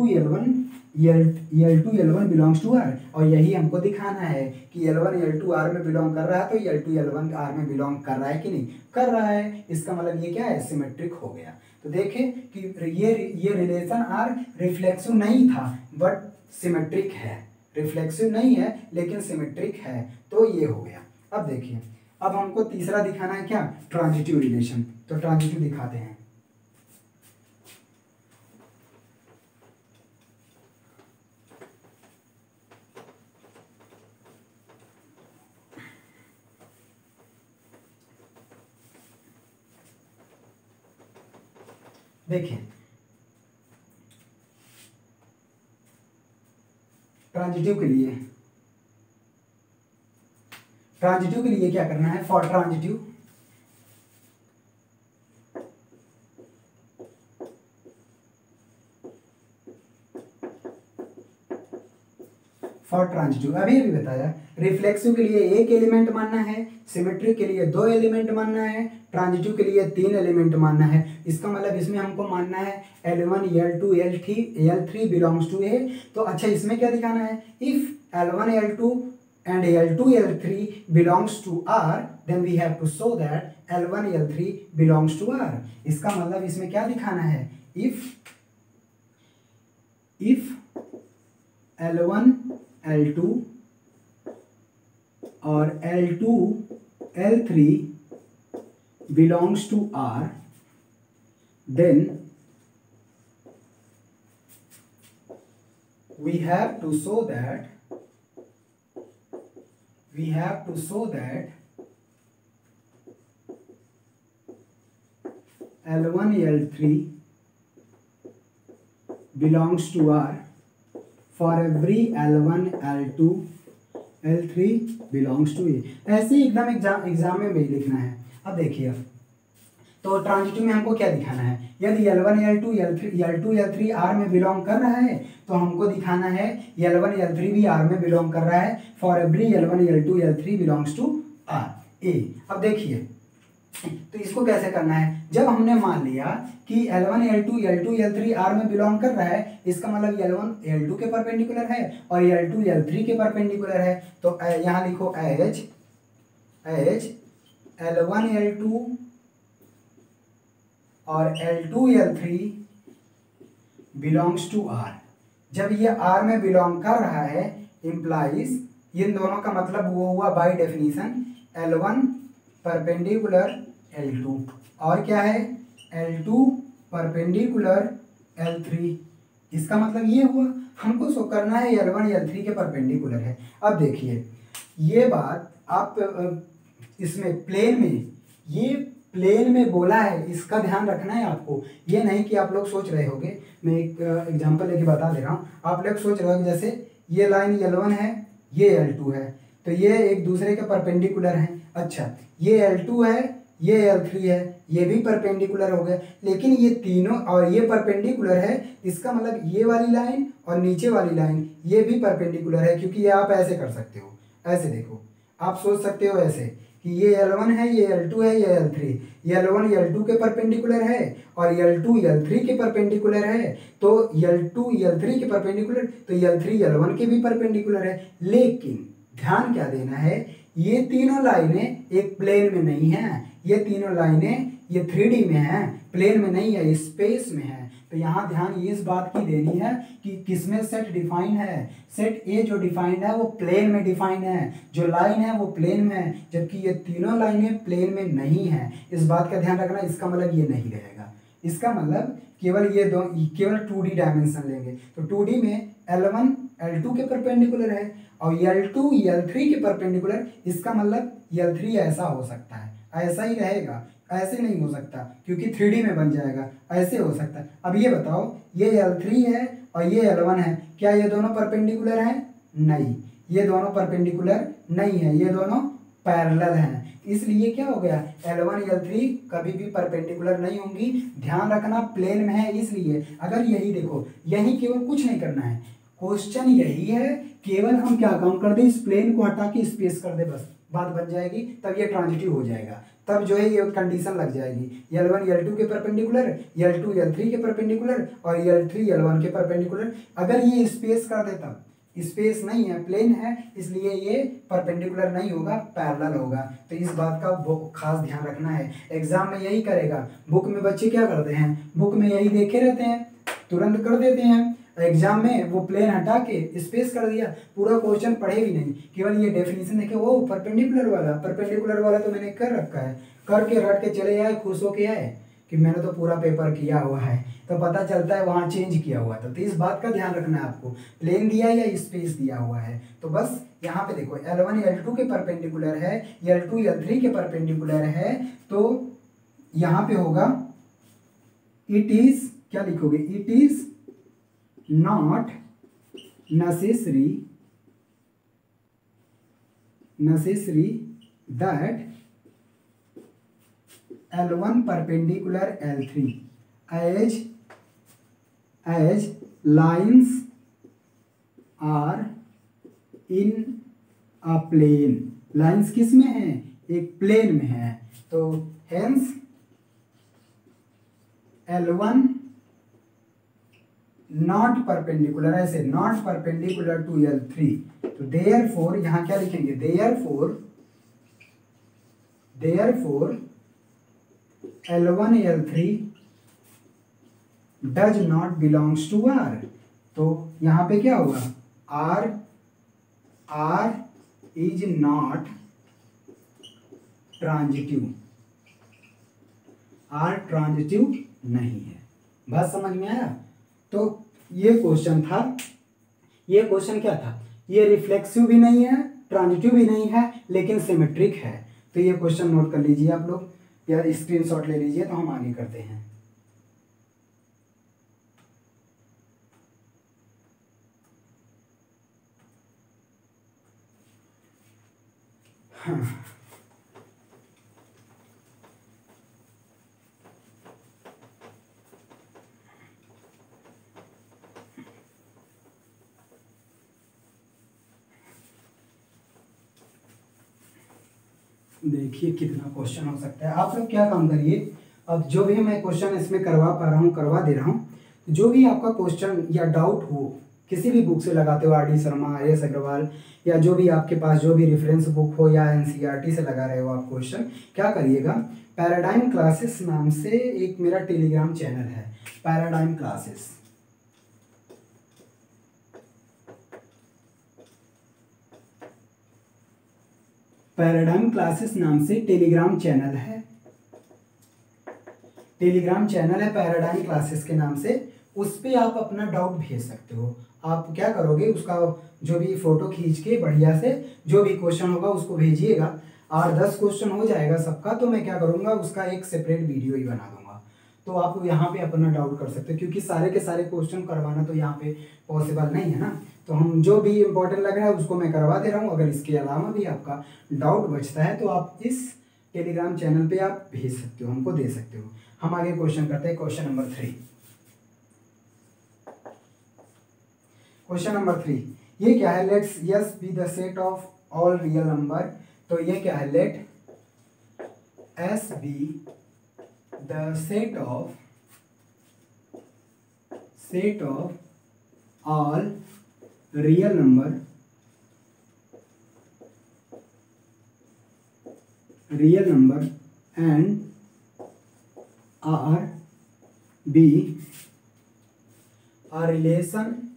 A: L1 belongs to R, और यही हमको दिखाना है कि L1 L2 R में बिलोंग कर रहा है तो L2 L1 R में बिलोंग कर रहा है कि नहीं कर रहा है, इसका मतलब ये क्या है, सिमेट्रिक हो गया। तो देखें कि ये रिलेशन R रिफ्लेक्सिव नहीं था बट सिमेट्रिक है, रिफ्लेक्सिव नहीं है लेकिन सिमेट्रिक है, तो ये हो गया। अब देखिए, अब हमको तीसरा दिखाना है क्या, ट्रांजिटिव रिलेशन। तो ट्रांजिटिव दिखाते हैं। देखिए ट्रांजिटिव के लिए क्या करना है, फॉर ट्रांजिटिव अभी बताया, रिफ्लेक्सिव के लिए एक एलिमेंट मानना है, सिमेट्रिक के लिए दो एलिमेंट मानना है, ट्रांजिटिव के लिए तीन एलिमेंट मानना है। इसका मतलब इसमें हमको मानना है L1 L2 L3 belongs to ए। तो अच्छा इसमें क्या दिखाना है, if L1 L2 and L2 L3 belongs to R then we have to show that L1 L3 belongs to R। इसका मतलब इसमें क्या दिखाना है, if L1 L2 और L2 L3 belongs to R then we have to show that L1 L3 belongs to R for every L1 L2 L3 belongs to A। ऐसे ही एकदम exam में भी लिखना है। अब देखिए, तो ट्रांजिटिव में हमको क्या दिखाना है, यदि L1 L2 L3 R में बिलोंग कर रहा है तो हमको दिखाना है L1 L3 भी R में बिलोंग कर रहा है, for every L1 L2 L3 belongs to R A। अब देखिए तो इसको कैसे करना है, जब हमने मान लिया कि L1 L2 L3 R में बिलोंग कर रहा है, इसका मतलब L1 L2 के परपेंडिकुलर है और L2 L3 के परपेंडिकुलर है। तो यहाँ लिखो एज L1 L2 और L2 L3 belongs to R। जब ये R में बिलोंग कर रहा है इम्प्लाइज, इन दोनों का मतलब वो हुआ by definition L1 perpendicular L2 और क्या है L2 परपेंडिकुलर L3, इसका मतलब ये हुआ। हमको शो करना है L1 L3 के परपेंडिकुलर है। अब देखिए ये बात आप इसमें प्लेन में, ये प्लेन में बोला है, इसका ध्यान रखना है आपको। ये नहीं कि आप लोग सोच रहे होंगे, मैं एक एग्जांपल लेके बता दे रहा हूँ। आप लोग सोच रहे होंगे जैसे ये लाइन L1 है, ये L2 है, तो ये एक दूसरे के परपेंडिकुलर हैं। अच्छा, ये L2 है, ये L3 है, ये भी परपेंडिकुलर हो गए, लेकिन ये तीनों और ये परपेंडिकुलर है, इसका मतलब ये वाली लाइन और नीचे वाली लाइन ये भी परपेंडिकुलर है, क्योंकि ये आप ऐसे कर सकते हो, ऐसे देखो, आप सोच सकते हो ऐसे कि ये L1 है, ये L2 है, ये L3, ये L1 L2 के परपेंडिकुलर है और L2 L3 के परपेंडिकुलर है, तो L2 L3 के परपेंडिकुलर, तो L3 L1 के भी परपेंडिकुलर है। लेकिन ध्यान क्या देना है, ये तीनों लाइनें एक प्लेन में नहीं हैं, ये तीनों लाइनें ये 3D में हैं, प्लेन में नहीं है, स्पेस में है। तो यहाँ ध्यान इस बात की देनी है कि किसमें सेट डिफाइन है। सेट ए जो डिफाइंड है वो प्लेन में डिफाइंड है, जो लाइन है वो प्लेन में है, जबकि ये तीनों लाइनें प्लेन में नहीं है। इस बात का ध्यान रखना, इसका मतलब ये नहीं रहेगा, इसका मतलब केवल ये दो, केवल 2D डायमेंशन लेंगे। तो 2D में L1 L2 के परपेंडिकुलर है और L2 L3 के परपेंडिकुलर, इसका मतलब L3 ऐसा हो सकता है, ऐसा ही रहेगा, ऐसे नहीं हो सकता क्योंकि 3D में बन जाएगा, ऐसे हो सकता है। अब ये बताओ, ये L3 है और ये L1 है, क्या ये दोनों परपेंडिकुलर हैं? नहीं, ये दोनों परपेंडिकुलर नहीं है, ये दोनों पैरेलल हैं। इसलिए क्या हो गया, L1 L3 कभी भी परपेंडिकुलर नहीं होंगी। ध्यान रखना प्लेन में है, इसलिए अगर यही देखो, यही केवल कुछ नहीं करना है, क्वेश्चन यही है, केवल हम क्या काम कर दे, इस प्लेन को हटा के स्पेस कर दे, बस बात बन जाएगी। तब ये ट्रांजिटिव हो जाएगा, तब जो है ये कंडीशन लग जाएगी, L1 L2 के परपेंडिकुलर, L2 L3 के परपेंडिकुलर और L3 L1 के परपेंडिकुलर। अगर ये स्पेस कर दे, तब स्पेस नहीं है, प्लेन है, इसलिए ये परपेंडिकुलर नहीं होगा, पैरेलल होगा। तो इस बात का खास ध्यान रखना है, एग्जाम में यही करेगा। बुक में बच्चे क्या करते हैं, बुक में यही देखे रहते हैं, तुरंत कर देते हैं। एग्जाम में वो प्लेन हटा के स्पेस कर दिया, पूरा क्वेश्चन पढ़े भी नहीं, केवल ये डेफिनेशन देखे, वो परपेंडिकुलर वाला तो मैंने कर रखा है, करके रट के चले आए, खुश होके आए कि मैंने तो पूरा पेपर किया हुआ है। तो पता चलता है वहाँ चेंज किया हुआ था। तो इस बात का ध्यान रखना है आपको, प्लेन दिया या स्पेस दिया हुआ है। तो बस यहाँ पे देखो, L1 L2 के परपेंडिकुलर है, L2 L3 के परपेंडिकुलर है, तो यहाँ पे होगा इट इज, क्या लिखोगे, it is not necessary that L1 perpendicular L3 as lines are in a plane। Lines किस में है, एक प्लेन में है, तो हेंस L1 नॉट परपेंडिकुलर, ऐसे नॉट परपेंडिकुलर टू L3। तो देयरफॉर, यहां क्या लिखेंगे, therefore L1 L3 does not belongs to R। तो यहां पे क्या होगा, R is not transitive, R transitive नहीं है। बात समझ में आया। तो ये क्वेश्चन था, ये क्वेश्चन क्या था, ये रिफ्लेक्सिव भी नहीं है, ट्रांजिटिव भी नहीं है, लेकिन सिमेट्रिक है। तो ये क्वेश्चन नोट कर लीजिए आप लोग, या स्क्रीनशॉट ले लीजिए। तो हम आगे करते हैं। हाँ, देखिए कितना क्वेश्चन हो सकता है। आप लोग क्या काम करिए, अब जो भी मैं क्वेश्चन इसमें करवा पा रहा हूँ करवा दे रहा हूँ। जो भी आपका क्वेश्चन या डाउट हो, किसी भी बुक से लगाते हो, RD शर्मा, IAS अग्रवाल, या जो भी आपके पास जो भी रेफरेंस बुक हो, या NCERT से लगा रहे हो आप क्वेश्चन, क्या करिएगा, पैराडाइम क्लासेस नाम से एक मेरा टेलीग्राम चैनल है, पैराडाइम क्लासेस। पैराडाइम क्लासेस नाम से टेलीग्राम चैनल है, टेलीग्राम चैनल है पैराडाइम क्लासेस के नाम से। उस पर आप अपना डाउट भेज सकते हो। आप क्या करोगे, उसका जो भी फोटो खींच के बढ़िया से जो भी क्वेश्चन होगा उसको भेजिएगा। 8-10 क्वेश्चन हो जाएगा सबका, तो मैं क्या करूँगा उसका एक सेपरेट वीडियो ही बना दूंगा। तो आप यहाँ पे अपना डाउट कर सकते हो, क्योंकि सारे के सारे क्वेश्चन करवाना तो यहाँ पे पॉसिबल नहीं है ना। तो हम जो भी इम्पोर्टेंट लग रहा है उसको मैं करवा दे रहा हूँ। अगर इसके अलावा भी आपका डाउट बचता है तो आप इस टेलीग्राम चैनल पे आप भेज सकते हो, हमको दे सकते हो। हम आगे क्वेश्चन करते हैं, क्वेश्चन नंबर 3। क्वेश्चन नंबर 3 ये क्या है, let's S be the set of all real number. तो ये क्या है, let S be the set of all real number and R be a relation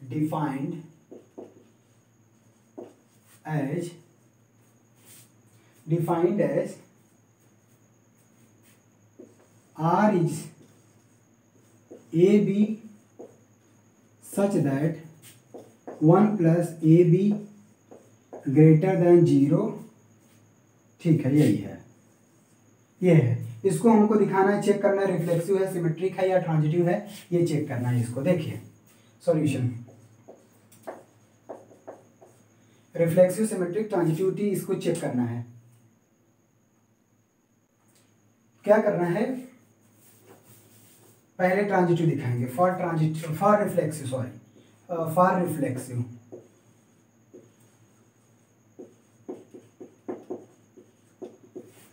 A: defined as R is AB such that 1 plus AB greater than 0। ठीक है, यही है, ये है। इसको हमको दिखाना है, चेक करना है रिफ्लेक्सिव है, सिमेट्रिक है या ट्रांजिटिव है, ये चेक करना है इसको। देखिए सॉल्यूशन, रिफ्लेक्सिव, सिमेट्रिक, ट्रांजिटिविटी, इसको चेक करना है। क्या करना है, पहले ट्रांजिटिव दिखाएंगे, फॉर रिफ्लेक्सिव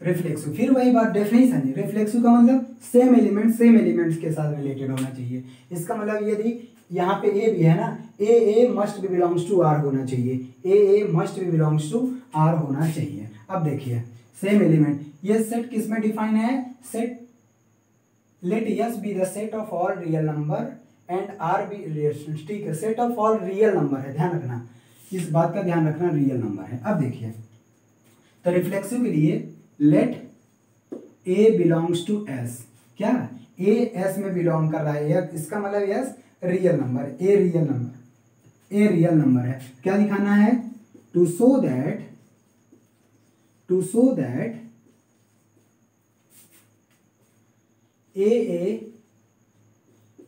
A: रिफ्लेक्सिव। फिर वही बात, डेफिनेशन है। रिफ्लेक्सिव का मतलब सेम एलिमेंट्स के साथ रिलेटेड होना चाहिए। इसका मतलब यदि यहाँ पे ए भी है ना, A must be belongs to R होना चाहिए, A must be belongs to R होना चाहिए। अब देखिए सेम एलिमेंट, ये सेट किस में डिफाइन है, set let S be the set of all real number and R be relation. ठीक है, set of all real number है, ध्यान रखना, इस बात का ध्यान रखना, रियल नंबर है। अब देखिए तो रिफ्लेक्सिव के लिए let a belongs to S, क्या ए एस में बिलोंग कर रहा है, इसका मतलब S real number, a real number है। क्या दिखाना है, to show that a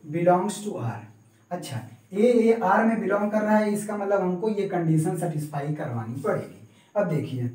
A: belongs to R. अच्छा, ए आर में बिलोंग कर रहा है, इसका मतलब हमको ये कंडीशन सेटिस्फाई करवानी पड़ेगी। अब देखिए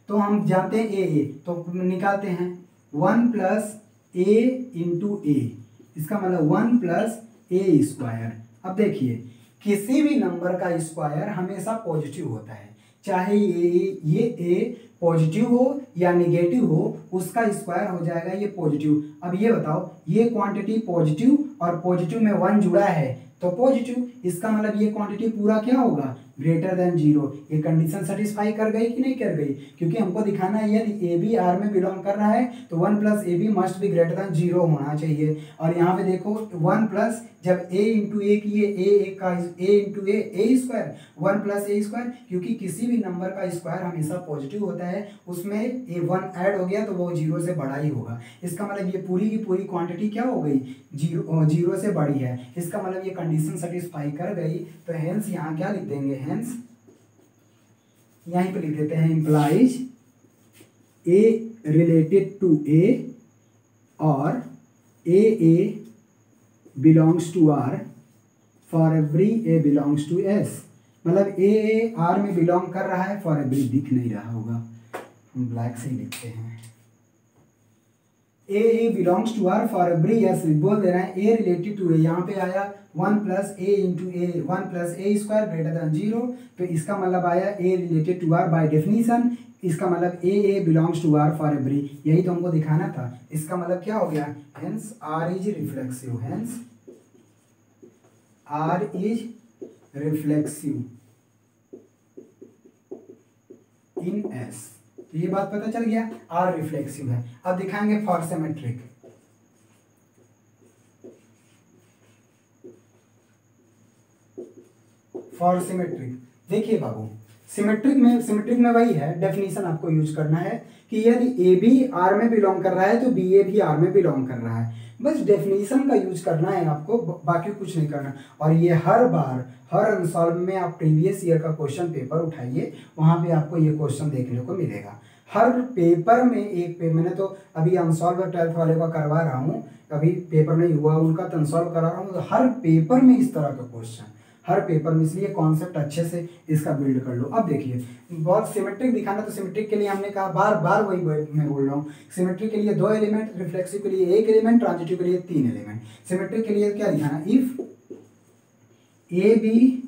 A: तो हम जानते हैं ए तो निकालते हैं 1 प्लस ए इंटू ए, इसका मतलब 1 प्लस ए स्क्वायर। अब देखिए किसी भी नंबर का स्क्वायर हमेशा पॉजिटिव होता है, चाहे ये ए पॉजिटिव हो या निगेटिव हो, उसका स्क्वायर हो जाएगा ये पॉजिटिव। अब ये बताओ, ये क्वांटिटी पॉजिटिव और पॉजिटिव में 1 जुड़ा है तो पॉजिटिव, इसका मतलब ये क्वांटिटी पूरा क्या होगा, ग्रेटर देन 0। ये कंडीशन सेटिस्फाई कर गई कि नहीं कर गई, क्योंकि हमको दिखाना है यदि ए बी आर में बिलोंग कर रहा है तो 1 plus a b must be greater than 0 होना चाहिए। और यहाँ पे देखो 1 प्लस, जब ए इंटू ए किए, ए into A square, 1 plus A square, क्योंकि किसी भी नंबर का स्क्वायर हमेशा पॉजिटिव होता है, उसमें ए 1 ऐड हो गया तो वो 0 से बड़ा ही होगा। इसका मतलब ये पूरी की पूरी क्वांटिटी क्या हो गई, 0 से बड़ी है। इसका मतलब ये कंडीशन सेटिस्फाई कर गई, तो हेंस यहाँ क्या लिख देंगे, हेंस यहीं पे लिख देते हैं, implies A related to A और A belongs to R for every A belongs to S. मतलब ए आर में बिलोंग कर रहा है, फॉर एवरी दिख नहीं रहा होगा, हम ब्लैक से ही लिखते हैं, A belongs to R for every S बोल दे रहे हैं, ए रिलेटेड टू ए, यहाँ पे आया 1 plus A into A, 1 plus A square greater than 0, तो इसका मतलब आया A related to R by definition. इसका मतलब A belongs to R for every, यही तो हमको दिखाना था। इसका मतलब क्या हो गया, hence R is reflexive, hence R is reflexive in S. तो ये बात पता चल गया, आर रिफ्लेक्सिव है। अब दिखाएंगे फॉर सिमेट्रिक। फॉर सिमेट्रिक देखिए बाबू, सिमेट्रिक में वही है, डेफिनेशन आपको यूज करना है कि यदि ए बी आर में बिलोंग कर रहा है तो बी ए भी आर में बिलोंग कर रहा है। बस डेफिनेशन का यूज करना है आपको, बाकी कुछ नहीं करना। और ये हर बार हर अनसॉल्व में आप प्रीवियस ईयर का क्वेश्चन पेपर उठाइए, वहाँ पे आपको ये क्वेश्चन देखने को मिलेगा। हर पेपर में एक पे मैंने तो अभी अनसॉल्व 12th वाले का करवा रहा हूँ, अभी पेपर नहीं हुआ उनका तो अनसॉल्व करा रहा हूँ। तो हर पेपर में इस तरह का क्वेश्चन, हर पेपर में, इसलिए कॉन्सेप्ट अच्छे से इसका बिल्ड कर लो। अब देखिए बहुत सिमेट्रिक दिखाना, तो सिमेट्रिक के लिए हमने कहा बार बार वही मैं बोल रहा हूँ, सिमेट्रिक के लिए 2 एलिमेंट, रिफ्लेक्सिव के लिए 1 एलिमेंट, ट्रांजिटिव के लिए 3 एलिमेंट। सिमेट्रिक के लिए क्या दिखाना, if A B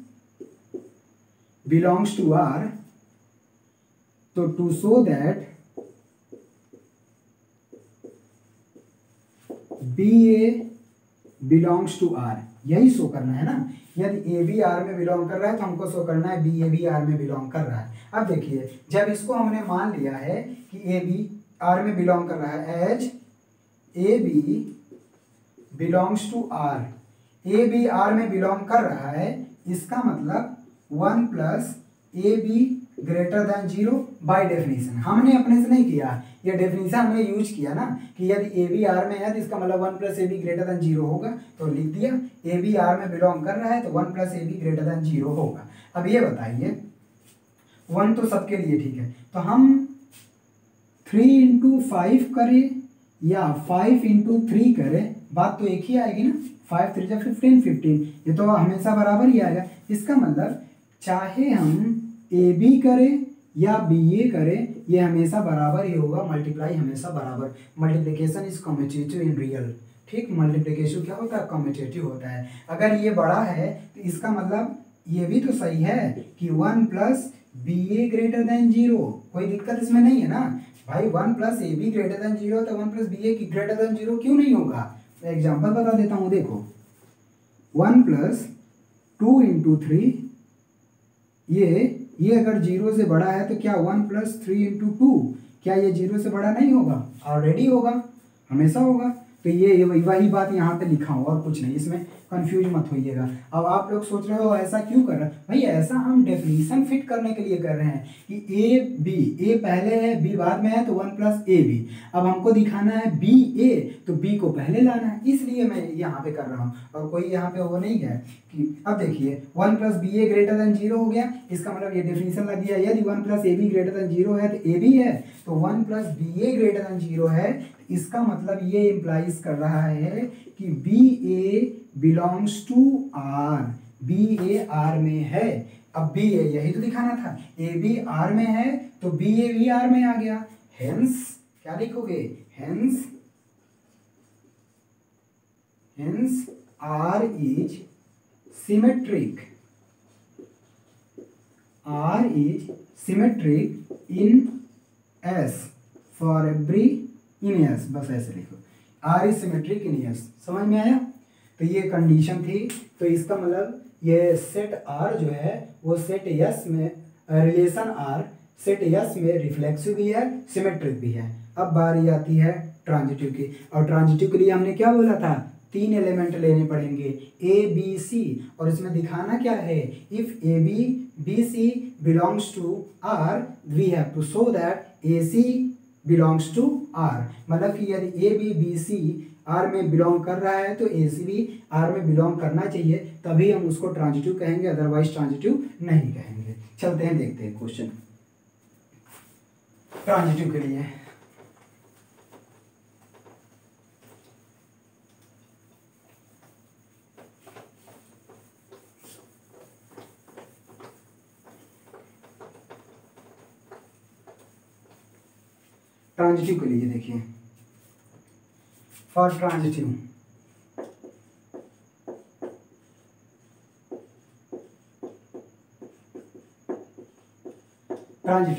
A: belongs to R, तो to show that B A belongs to R, यही शो करना है ना। यदि ए बी आर में बिलोंग कर रहा है तो हमको शो करना है बी ए भी आर में बिलोंग कर रहा है। अब देखिए जब इसको हमने मान लिया है कि ए बी आर में बिलोंग कर रहा है, as a B belongs to R, a B R में बिलोंग कर रहा है, इसका मतलब 1 plus a b greater than 0 by definition. हमने अपने से नहीं किया, ये डेफिनेशन हमने यूज किया ना कि यदि ए बी आर में है तो इसका मतलब 1 plus a b greater than 0 होगा, तो लिख दिया। ए बी आर में बिलोंग कर रहा है तो 1 plus a b greater than 0 होगा। अब ये बताइए 1 तो सबके लिए ठीक है, तो हम 3 इंटू 5 करें या 5 इंटू 3 करें, बात तो एक ही आएगी ना। 5 3 जा 15, 15 ये तो हमेशा बराबर ही आएगा। इसका मतलब चाहे हम ए बी करें या बी ए करें, ये हमेशा बराबर ही होगा, मल्टीप्लाई हमेशा बराबर। Multiplication is commutative in real, ठीक। मल्टीप्लिकेशन क्या होता है, कम्यूटेटिव होता है। अगर ये बड़ा है तो इसका मतलब ये भी तो सही है कि 1 प्लस बी ए ग्रेटर देन 0, कोई दिक्कत इसमें नहीं है ना भाई। 1 plus a b greater than 0 तो 1 प्लस बी ए ग्रेटर देन 0 क्यों नहीं होगा। मैं एग्जाम्पल बता देता हूँ, देखो 1 प्लस 2 इंटू 3, ये अगर 0 से बड़ा है तो क्या 1 प्लस 3 इंटू 2, क्या ये 0 से बड़ा नहीं होगा, ऑलरेडी होगा, हमेशा होगा। तो ये वही बात यहाँ पे लिखा हुआ और कुछ नहीं, इसमें कंफ्यूज मत होइएगा। अब आप लोग सोच रहे हो ऐसा क्यों कर रहे हैं भाई, ऐसा हम डेफिनेशन फिट करने के लिए कर रहे हैं कि ए बी, ए पहले है बी बाद में है तो 1 प्लस ए बी। अब हमको दिखाना है बी ए तो बी को पहले लाना है, इसलिए मैं यहाँ पे कर रहा हूँ। और कोई यहाँ पे वो नहीं है कि अब देखिए 1 प्लस बी ए ग्रेटर देन 0 हो गया, इसका मतलब ये डेफिनेशन लग गया। यदि 1 plus a b greater than 0 है तो ए बी है, तो 1 प्लस बी ए ग्रेटर देन 0 है, इसका मतलब ये इम्प्लाइज कर रहा है कि b A belongs to R, B a R में है। अब बी ए यही तो दिखाना था, ए बी आर में है तो बी ए भी आर में आ गया। हेंस क्या लिखोगे, hence R is symmetric, R is symmetric in S for every in S, बस ऐसे लिखो, R is symmetric in S. समझ में आया। तो ये कंडीशन थी, तो इसका मतलब ये सेट आर जो है वो सेट यस में, रिलेशन आर सेट यस में रिफ्लेक्सिव भी है, सिमेट्रिक भी है। अब बारी आती है ट्रांजिटिव की, और ट्रांजिटिव के लिए हमने क्या बोला था, 3 एलिमेंट लेने पड़ेंगे ए बी सी, और इसमें दिखाना क्या है, if A B B C belongs to R we have to show that A C belongs to R. मतलब कि यदि A B B c R में बिलोंग कर रहा है तो ए सी भी आर में बिलोंग करना चाहिए, तभी हम उसको ट्रांजिटिव कहेंगे, अदरवाइज ट्रांजिटिव नहीं कहेंगे। चलते हैं देखते हैं क्वेश्चन ट्रांजिटिव के लिए। ट्रांजिटिव के लिए देखिए, फॉर ट्रांजिटिव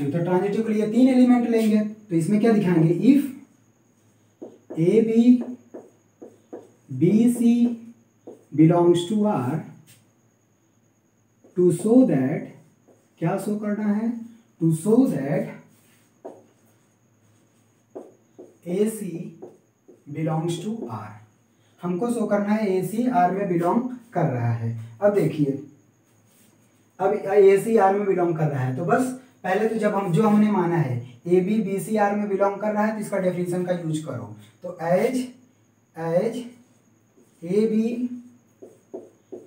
A: तो ट्रांजिटिव के लिए 3 एलिमेंट लेंगे, तो इसमें क्या दिखाएंगे, if A B B C belongs to R, to show that, क्या शो करना है, to show that A C belongs to R, हमको शो करना है ए सी आर में बिलोंग कर रहा है। अब देखिए, अब ए सी आर में बिलोंग कर रहा है तो बस पहले तो जब हम जो हमने माना है a B B c R में बिलोंग कर रहा है तो इसका डेफिनेशन का यूज करो। तो as a B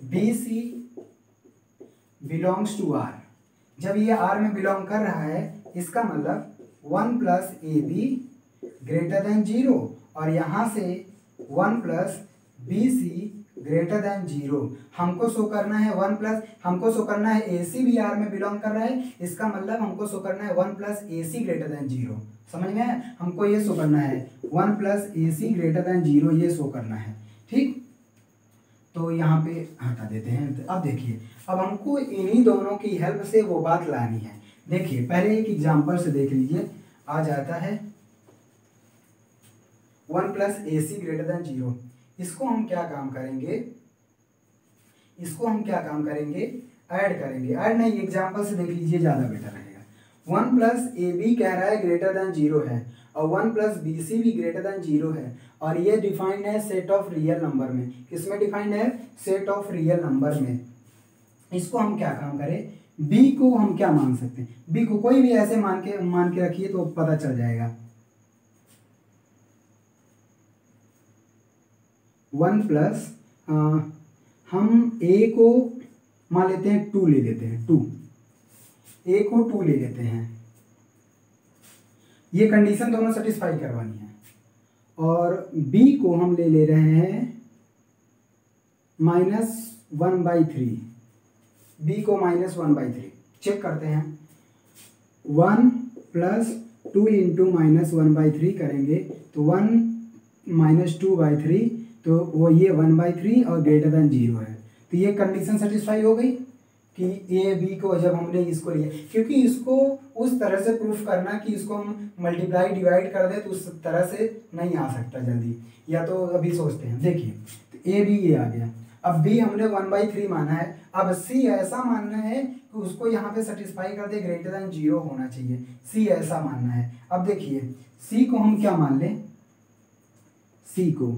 A: B C belongs to R, जब ये आर में बिलोंग कर रहा है इसका मतलब 1 plus a b greater than 0 और यहाँ से 1 plus b c greater than 0। हमको शो करना है 1 प्लस, हमको शो करना है ए सी भी आर में बिलोंग कर रहा है, इसका मतलब हमको शो करना है 1 प्लस ए सी ग्रेटर देन 0। समझ में आया? हमको ये शो करना है 1 प्लस ए सी ग्रेटर देन 0, ये शो करना है। ठीक, तो यहाँ पे हटा देते हैं। अब देखिए, अब हमको इन्हीं दोनों की हेल्प से वो बात लानी है। देखिए पहले एक एग्जांपल से देख लीजिए, आ जाता है 1 प्लस ए सी ग्रेटर देन 0। इसको हम क्या काम करेंगे, ऐड करेंगे। ऐड नहीं, एग्जांपल से देख लीजिए, ज़्यादा बेटर रहेगा। 1 प्लस ए बी कह रहा है ग्रेटर देन 0 है और 1 प्लस बी सी भी ग्रेटर देन 0 है और ये डिफाइंड है सेट ऑफ रियल नंबर में। किसमें डिफाइंड है? सेट ऑफ रियल नंबर में। इसको हम क्या काम करें, b को हम क्या मान सकते हैं, b को कोई भी ऐसे मान के रखिए तो पता चल जाएगा। 1 प्लस हम a को मान लेते हैं 2 ले लेते हैं, 2 a को 2 ले लेते हैं। ये कंडीशन दोनों सेटिस्फाई करवानी है और b को हम ले रहे हैं -1/3, b को -1/3। चेक करते हैं, 1 प्लस 2 इंटू -1/3 करेंगे तो 1 - 2/3, तो वो ये 1/3 और ग्रेटर देन 0 है। तो ये कंडीशन सेटिस्फाई हो गई कि ए बी को जब हमने इसको लिया, क्योंकि इसको उस तरह से प्रूफ करना कि इसको हम मल्टीप्लाई डिवाइड कर दे तो उस तरह से नहीं आ सकता जल्दी, या तो अभी सोचते हैं। देखिए तो ए बी ये आ गया, अब बी हमने 1/3 माना है, अब सी ऐसा मानना है कि उसको यहाँ पे सेटिस्फाई कर दे, ग्रेटर देन 0 होना चाहिए, सी ऐसा मानना है। अब देखिए सी को हम क्या मान लें, सी को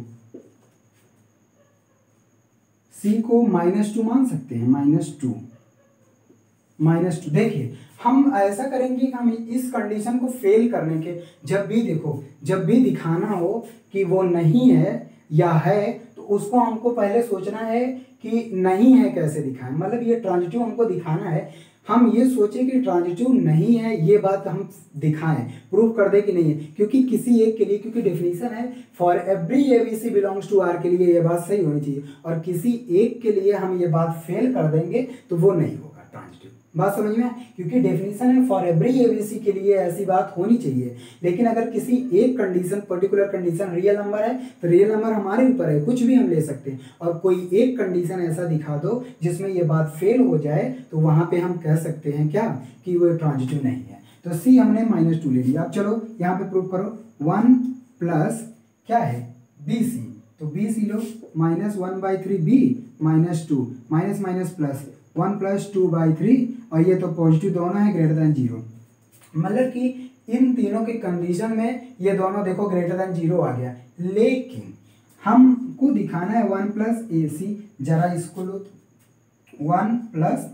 A: -2 मान सकते हैं, -2। देखिए हम ऐसा करेंगे कि हम इस कंडीशन को फेल करने के, जब भी दिखाना हो कि वो नहीं है या है, तो उसको हमको पहले सोचना है कि नहीं है कैसे दिखाएं। मतलब ये ट्रांजिटिव हमको दिखाना है, हम ये सोचें कि ट्रांजिटिव नहीं है, ये बात हम दिखाएं, प्रूफ कर दे कि नहीं है। क्योंकि किसी एक के लिए, क्योंकि डेफिनेशन है for every ABC belongs to R के लिए ये बात सही होनी चाहिए, और किसी एक के लिए हम ये बात फेल कर देंगे तो वो नहीं होगा ट्रांजिटिव। बात समझ में? क्योंकि डेफिनेशन है फॉर एवरी ABC के लिए ऐसी बात होनी चाहिए। लेकिन अगर किसी एक condition, particular condition real number है तो रियल नंबर हमारे ऊपर है, कुछ भी हम ले सकते हैं, और कोई एक कंडीशन ऐसा दिखा दो जिसमें ये बात फेल हो जाए तो वहाँ पे हम कह सकते हैं क्या कि वो ट्रांजिटिव नहीं है। तो सी हमने -2 ले लिया। अब चलो यहाँ पे प्रूव करो, 1 प्लस क्या है BC, तो BC लो, -1/3 B -2 माइनस प्लस 1 + 2/3 और ये तो पॉजिटिव दोनों है, ग्रेटर देन 0। मतलब कि इन तीनों के कंडीशन में ये दोनों देखो ग्रेटर देन 0 आ गया। लेकिन हमको दिखाना है 1 प्लस AC, जरा इसको लो, 1 प्लस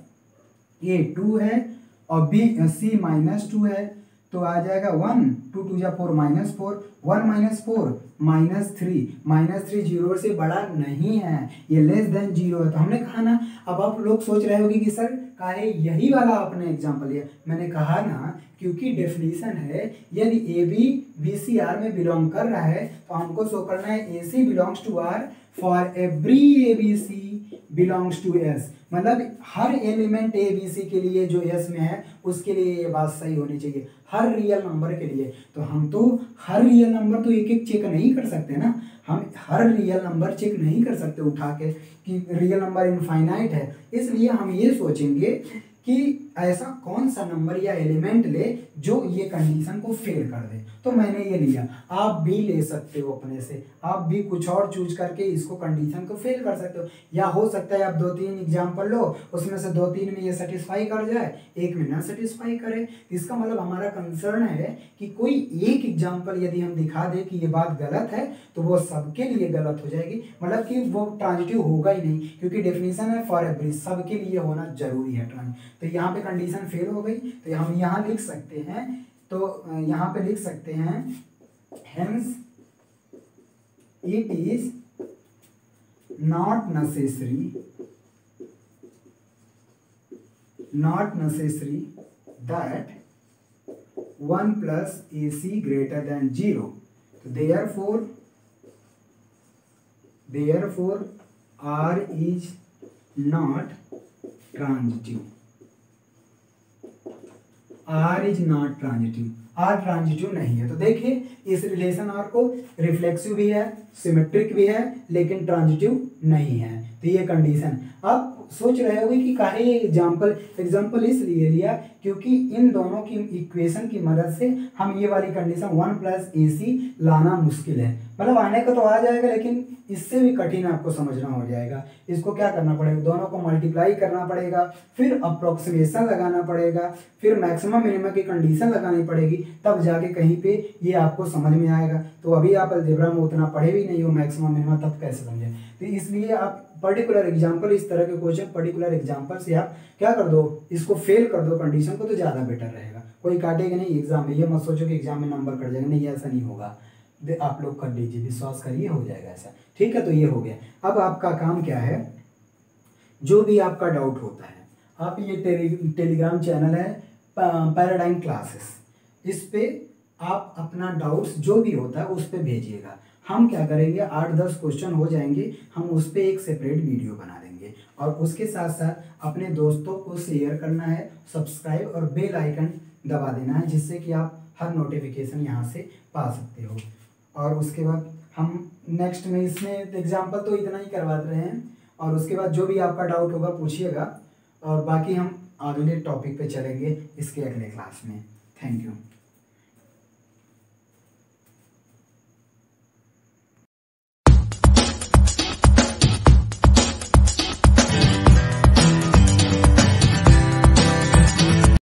A: A 2 है और C -2 है, तो आ जाएगा 1 2 2 4 -4, 1 - 4 -3 0 से बड़ा नहीं है, ये लेस देन 0 है। तो हमने कहा ना, अब आप लोग सोच रहे होंगे कि सर काहे यही वाला आपने एग्जांपल लिया। मैंने कहा ना, क्योंकि डेफिनेशन है यदि AB BC R में बिलोंग कर रहा है तो हमको शो करना है AC belongs to R for every ABC belongs to S। मतलब हर एलिमेंट ABC के लिए जो S में है उसके लिए ये बात सही होनी चाहिए, हर रियल नंबर के लिए। तो हम तो हर रियल नंबर तो एक चेक नहीं कर सकते ना, हम हर रियल नंबर चेक नहीं कर सकते उठा के कि रियल नंबर इनफाइनाइट है। इसलिए हम ये सोचेंगे कि ऐसा कौन सा नंबर या एलिमेंट ले जो ये कंडीशन को फेल कर दे। तो मैंने ये लिया, आप भी ले सकते हो अपने से, आप भी कुछ और चूज करके इसको कंडीशन को फेल कर सकते हो। या हो सकता है आप 2-3 एग्जाम्पल लो, उसमें से 2-3 में ये सेटिस्फाई कर जाए, एक में ना सेटिस्फाई करे। इसका मतलब हमारा कंसर्न है कि कोई एक एग्जाम्पल यदि हम दिखा दे कि ये बात गलत है तो वो सबके लिए गलत हो जाएगी, मतलब कि वो ट्रांजिटिव होगा ही नहीं, क्योंकि डेफिनेशन है फॉर एवरी, सबके लिए होना जरूरी है ट्रांजिटिव। तो यहाँ पे कंडीशन फेल हो गई, तो हम यहाँ लिख सकते हैं तो यहाँ पे लिख सकते हैं hence it is not necessary that 1 plus AC greater than 0. So therefore R is not transitive. R is not transitive. R transitive नहीं है। तो देखिए इस रिलेशन R को रिफ्लेक्सिव भी है, सिमेट्रिक भी है, लेकिन ट्रांजिटिव नहीं है। तो ये कंडीशन आप सोच रहे होंगे कि काहे ये एग्जाम्पल इसलिए लिया क्योंकि इन दोनों की इक्वेशन की मदद से हम ये वाली कंडीशन 1 प्लस AC लाना मुश्किल है। मतलब आने को तो आ जाएगा लेकिन इससे भी कठिन आपको समझना हो जाएगा। इसको क्या करना पड़ेगा, दोनों को मल्टीप्लाई करना पड़ेगा, फिर अप्रोक्सीमेशन लगाना पड़ेगा, फिर मैक्सिमम मिनिमम की कंडीशन लगानी पड़ेगी, तब जाके कहीं पे ये आपको समझ में आएगा। तो अभी आप अलजेब्रा में उतना पढ़े भी नहीं हो मैक्सिमम मिनिमम, तब कैसे समझें। तो इसलिए आप पर्टिकुलर एग्जाम्पल, इस तरह के क्वेश्चन पर्टिकुलर एग्जाम्पल से आप क्या कर दो, इसको फेल कर दो कंडीशन को, तो ज़्यादा बेटर रहेगा। कोई काटेगा नहीं एग्जाम में, ये मत सोचो कि एग्जाम में नंबर कट जाएगा, नहीं ऐसा नहीं होगा। आप लोग कर लीजिए, विश्वास करिए हो जाएगा ऐसा। ठीक है, तो ये हो गया। अब आपका काम क्या है, जो भी आपका डाउट होता है आप ये टेलीग्राम चैनल है पैराडाइम क्लासेस, इस पे आप अपना डाउट्स जो भी होता है उस पे भेजिएगा। हम क्या करेंगे, 8-10 क्वेश्चन हो जाएंगे, हम उस पर एक सेपरेट वीडियो बना देंगे और उसके साथ साथ अपने दोस्तों को शेयर करना है, सब्सक्राइब और बेल आइकन दबा देना है, जिससे कि आप हर नोटिफिकेशन यहाँ से पा सकते हो। और उसके बाद हम नेक्स्ट में इसमें एग्जाम्पल तो इतना ही करवा रहे हैं, और उसके बाद जो भी आपका डाउट होगा पूछिएगा, और बाकी हम अगले टॉपिक पे चलेंगे इसके अगले क्लास में। Thank you.